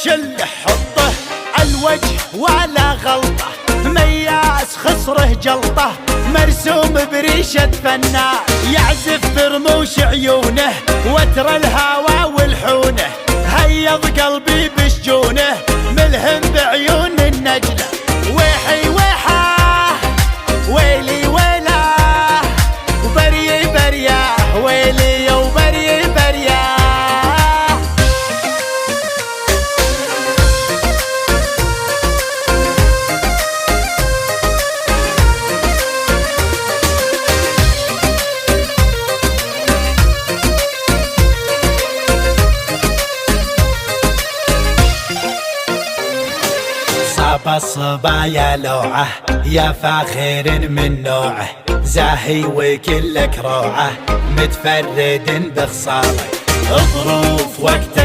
شل حطه الوجه ولا غلطه، مياس خصره جلطه، مرسوم بريشة فنان، يعزف برموش عيونه وتر الهوى والحونه، هيض قلبي بشجونه ملهم بعيون النجله. ويحي ويحاه ويلي ويلاه وبري برياه ويلي وبري برياه. صاب الصبايا لوعه يا فاخر من نوعه، زاهي وكلك روعه متفرد بخصالك، ظروف وقتك